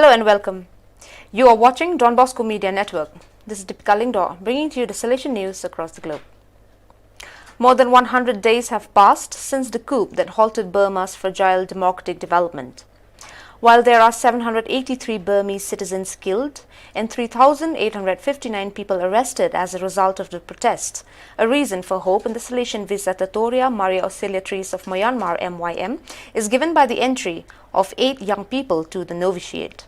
Hello and welcome. You are watching Don Bosco Media Network. This is Deepika Lingdor bringing to you the Salesian news across the globe. More than 100 days have passed since the coup that halted Burma's fragile democratic development. While there are 783 Burmese citizens killed and 3,859 people arrested as a result of the protests, a reason for hope in the Salesian Visitatoria Maria Auxiliatrice of Myanmar (MYM) is given by the entry of 8 young people to the novitiate.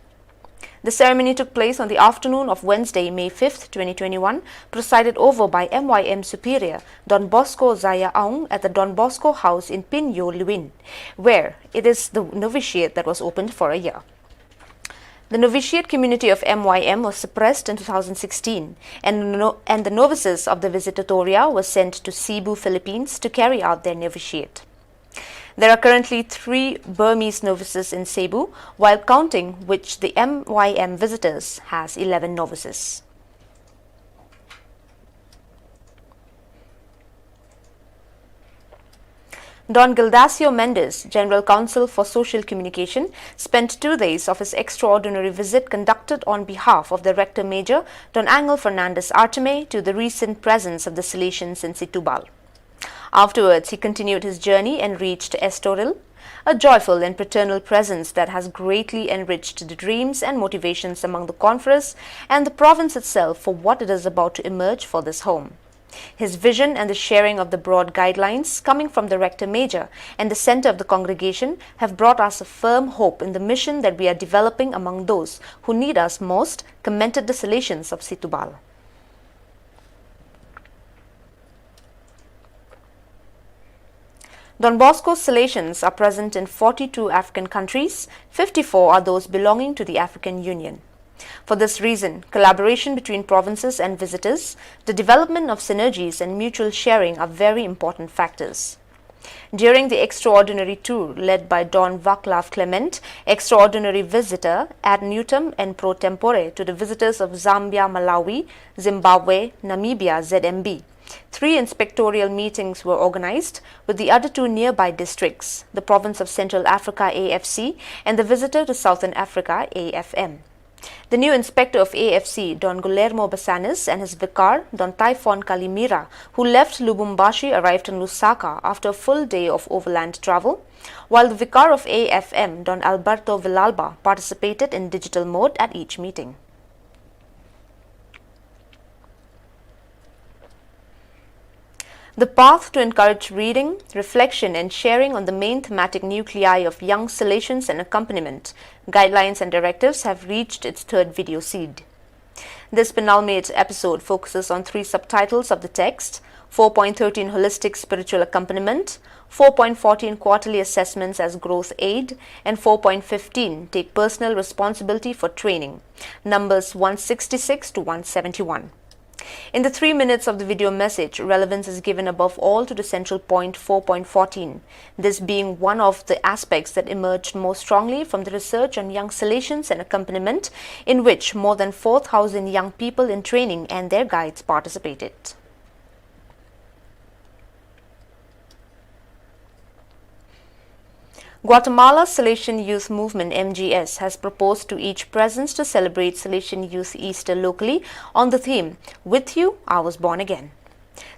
The ceremony took place on the afternoon of Wednesday, May 5, 2021, presided over by MYM Superior Don Bosco Zaya Aung at the Don Bosco House in Pin Yo Luin, where it is the novitiate that was opened for a year. The novitiate community of MYM was suppressed in 2016, and the novices of the Visitatoria were sent to Cebu, Philippines to carry out their novitiate. There are currently 3 Burmese novices in Cebu, while counting which the MYM visitors has 11 novices. Don Gildacio Mendes, General Counsel for Social Communication, spent 2 days of his extraordinary visit conducted on behalf of the Rector Major, Don Angel Fernandez Artime, to the recent presence of the Salesians in Setúbal. Afterwards, he continued his journey and reached Estoril, a joyful and paternal presence that has greatly enriched the dreams and motivations among the conference and the province itself for what it is about to emerge for this home. His vision and the sharing of the broad guidelines coming from the Rector Major and the center of the congregation have brought us a firm hope in the mission that we are developing among those who need us most, commented the Salesians of Setúbal. Don Bosco's Salesians are present in 42 African countries, 54 are those belonging to the African Union. For this reason, collaboration between provinces and visitors, the development of synergies and mutual sharing are very important factors. During the extraordinary tour led by Don Vaclav Clement, extraordinary visitor ad nutum and pro tempore to the visitors of Zambia, Malawi, Zimbabwe, Namibia, ZMB, 3 inspectorial meetings were organized with the other 2 nearby districts, the province of Central Africa AFC and the visitor to Southern Africa AFM. The new inspector of AFC, Don Guillermo Bassanis, and his vicar, Don Typhon Kalimira, who left Lubumbashi, arrived in Lusaka after a full day of overland travel, while the vicar of AFM, Don Alberto Villalba, participated in digital mode at each meeting. The path to encourage reading, reflection and sharing on the main thematic nuclei of young Salesians and accompaniment, guidelines and directives have reached its 3rd video seed. This penultimate episode focuses on 3 subtitles of the text: 4.13 Holistic Spiritual Accompaniment, 4.14 Quarterly Assessments as Growth Aid, and 4.15 Take Personal Responsibility for Training, numbers 166 to 171. In the 3 minutes of the video message, relevance is given above all to the central point 4.14, this being one of the aspects that emerged most strongly from the research on young Salesians and accompaniment, in which more than 4,000 young people in training and their guides participated. Guatemala Salesian Youth Movement (MGS) has proposed to each presence to celebrate Salesian Youth Easter locally on the theme, "With You, I Was Born Again."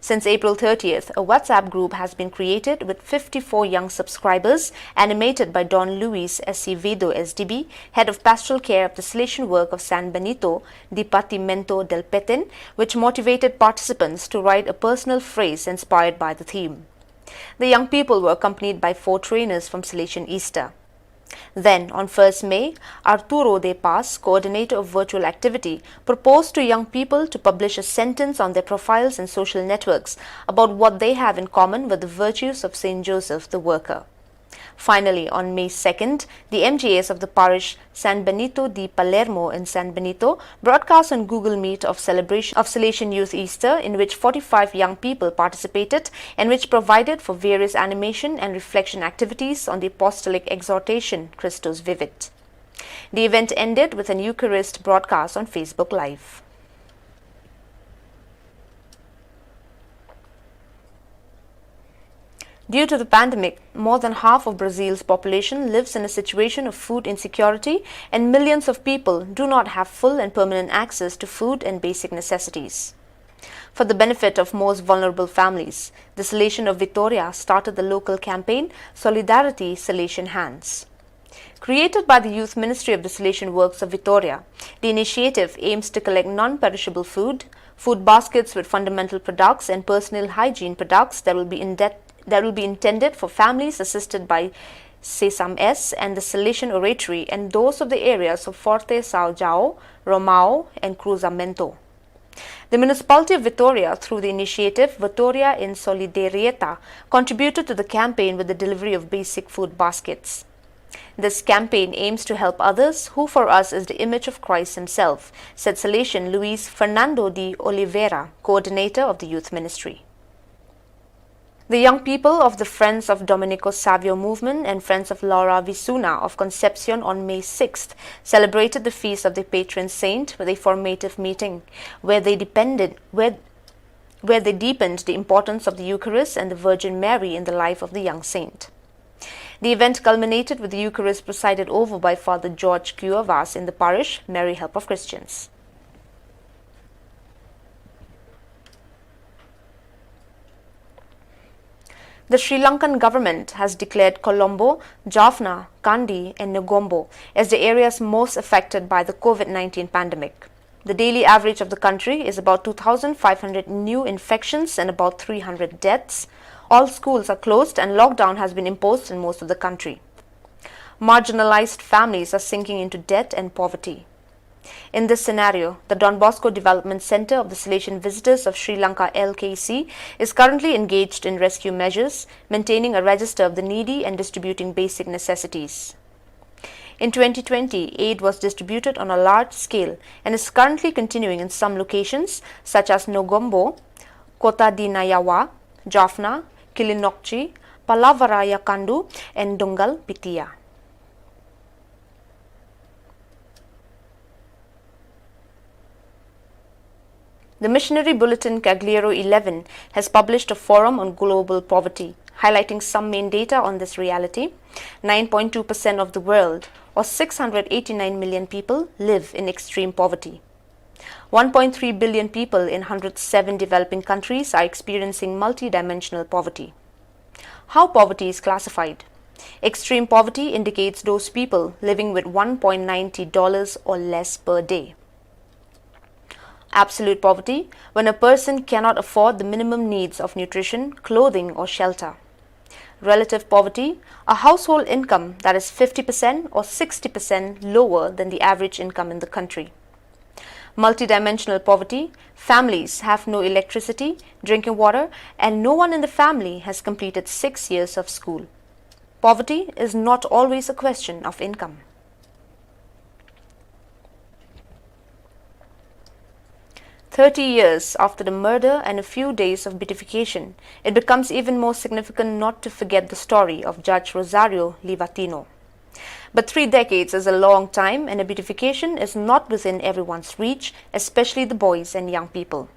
Since April 30th, a WhatsApp group has been created with 54 young subscribers, animated by Don Luis Acevedo SDB, Head of Pastoral Care of the Salesian Work of San Benito, Departamento del Petén, which motivated participants to write a personal phrase inspired by the theme. The young people were accompanied by 4 trainers from Salesian Easter. Then, on 1st May, Arturo de Paz, coordinator of virtual activity, proposed to young people to publish a sentence on their profiles and social networks about what they have in common with the virtues of Saint Joseph the Worker. Finally, on May 2nd, the MGS of the parish San Benito de Palermo in San Benito broadcast on Google Meet of celebration of Salesian Youth Easter, in which 45 young people participated and which provided for various animation and reflection activities on the apostolic exhortation Christus Vivit. The event ended with an Eucharist broadcast on Facebook Live. Due to the pandemic, more than half of Brazil's population lives in a situation of food insecurity, and millions of people do not have full and permanent access to food and basic necessities. For the benefit of most vulnerable families, the Salesian of Vitoria started the local campaign Solidarity Salesian Hands. Created by the Youth Ministry of the Salesian Works of Vitoria, the initiative aims to collect non-perishable food, food baskets with fundamental products and personal hygiene products that will be intended for families assisted by Sesam S and the Salesian Oratory and those of the areas of Forte São João, Romão and Cruzamento. The municipality of Vitoria, through the initiative Vitoria in Solidarieta, contributed to the campaign with the delivery of basic food baskets. This campaign aims to help others, who for us is the image of Christ himself, said Salesian Luis Fernando de Oliveira, coordinator of the youth ministry. The young people of the Friends of Domenico Savio movement and Friends of Laura Visuna of Concepcion on May 6th celebrated the feast of the patron saint with a formative meeting where they deepened the importance of the Eucharist and the Virgin Mary in the life of the young saint. The event culminated with the Eucharist presided over by Father George Cuevas in the parish Mary Help of Christians. The Sri Lankan government has declared Colombo, Jaffna, Kandy and Negombo as the areas most affected by the COVID-19 pandemic. The daily average of the country is about 2,500 new infections and about 300 deaths. All schools are closed and lockdown has been imposed in most of the country. Marginalized families are sinking into debt and poverty. In this scenario, the Don Bosco Development Center of the Salesian Visitors of Sri Lanka LKC is currently engaged in rescue measures, maintaining a register of the needy and distributing basic necessities. In 2020, aid was distributed on a large scale and is currently continuing in some locations such as Nogombo, Kota Dinayawa, Jaffna, Kilinokchi, Palavaraya Kandu and Dungal Pitia. The missionary bulletin Cagliero 11 has published a forum on global poverty, highlighting some main data on this reality. 9.2% of the world, or 689 million people, live in extreme poverty. 1.3 billion people in 107 developing countries are experiencing multidimensional poverty. How poverty is classified? Extreme poverty indicates those people living with $1.90 or less per day. Absolute poverty, when a person cannot afford the minimum needs of nutrition, clothing or shelter. Relative poverty, a household income that is 50% or 60% lower than the average income in the country. Multidimensional poverty, families have no electricity, drinking water, and no one in the family has completed 6 years of school. Poverty is not always a question of income. "30 years after the murder and a few days of beatification, it becomes even more significant not to forget the story of Judge Rosario Livatino. But 3 decades is a long time, and a beatification is not within everyone's reach, especially the boys and young people.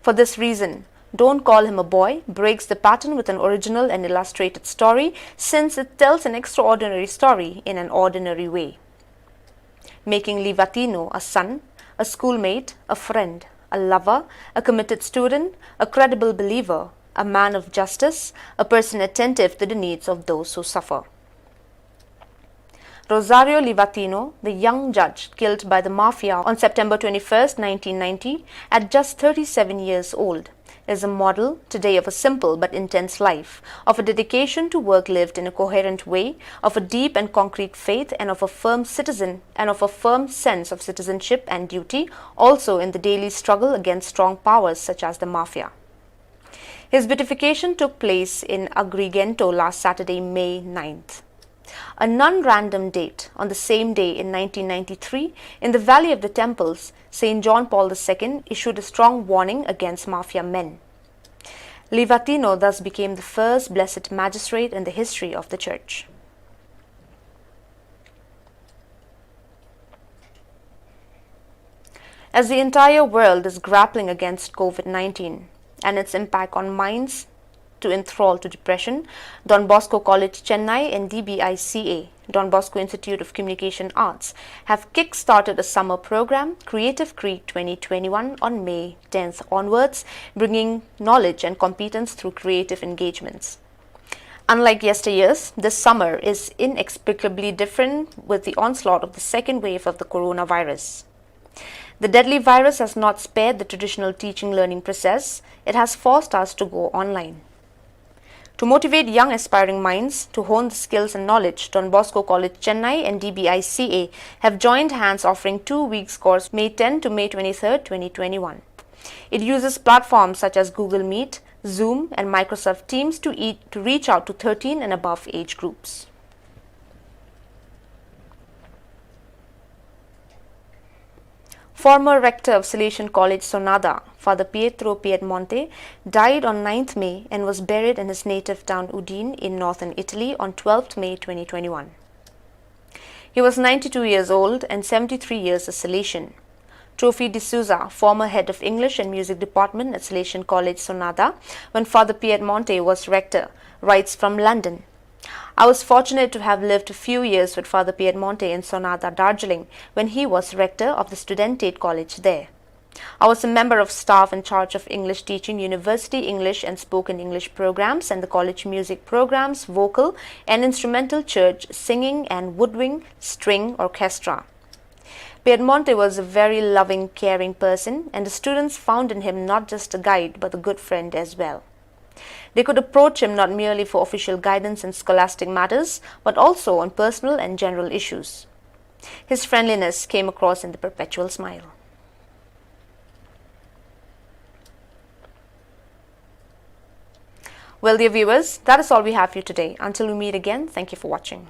For this reason, Don't Call Him a Boy breaks the pattern with an original and illustrated story, since it tells an extraordinary story in an ordinary way, making Livatino a son, a schoolmate, a friend, a lover, a committed student, a credible believer, a man of justice, a person attentive to the needs of those who suffer. Rosario Livatino, the young judge killed by the mafia on September 21, 1990, at just 37 years old, is a model today of a simple but intense life, of a dedication to work lived in a coherent way, of a deep and concrete faith, and of a firm sense of citizenship and duty, also in the daily struggle against strong powers such as the mafia. His beatification took place in Agrigento last Saturday, May 9th. A non-random date, on the same day in 1993, in the Valley of the Temples, St. John Paul II issued a strong warning against mafia men. Livatino thus became the first blessed magistrate in the history of the Church. As the entire world is grappling against COVID-19 and its impact on minds, to enthrall to depression, Don Bosco College Chennai and DBICA, Don Bosco Institute of Communication Arts, have kick-started a summer program, Creative Creek 2021, on May 10th onwards, bringing knowledge and competence through creative engagements. Unlike yesteryears, this summer is inexplicably different with the onslaught of the second wave of the coronavirus. The deadly virus has not spared the traditional teaching-learning process. It has forced us to go online. To motivate young aspiring minds to hone the skills and knowledge, Don Bosco College Chennai and DBICA have joined hands offering 2 weeks course May 10 to May 23, 2021. It uses platforms such as Google Meet, Zoom and Microsoft Teams to reach out to 13 and above age groups. Former rector of Salesian College Sonada, Father Pietro Piedmonte, died on 9th May and was buried in his native town Udine in northern Italy on 12th May 2021. He was 92 years old and 73 years a Salesian. Trophy D'Souza, former head of English and Music Department at Salesian College Sonada, when Father Piedmonte was rector, writes from London. I was fortunate to have lived a few years with Father Piedmonte in Sonada, Darjeeling, when he was rector of the Studentate College there. I was a member of staff in charge of English teaching, university English and spoken English programs and the college music programs, vocal and instrumental church, singing and woodwind, string, orchestra. Piedmonte was a very loving, caring person, and the students found in him not just a guide but a good friend as well. They could approach him not merely for official guidance in scholastic matters, but also on personal and general issues. His friendliness came across in the perpetual smile. Well, dear viewers, that is all we have for you today. Until we meet again, thank you for watching.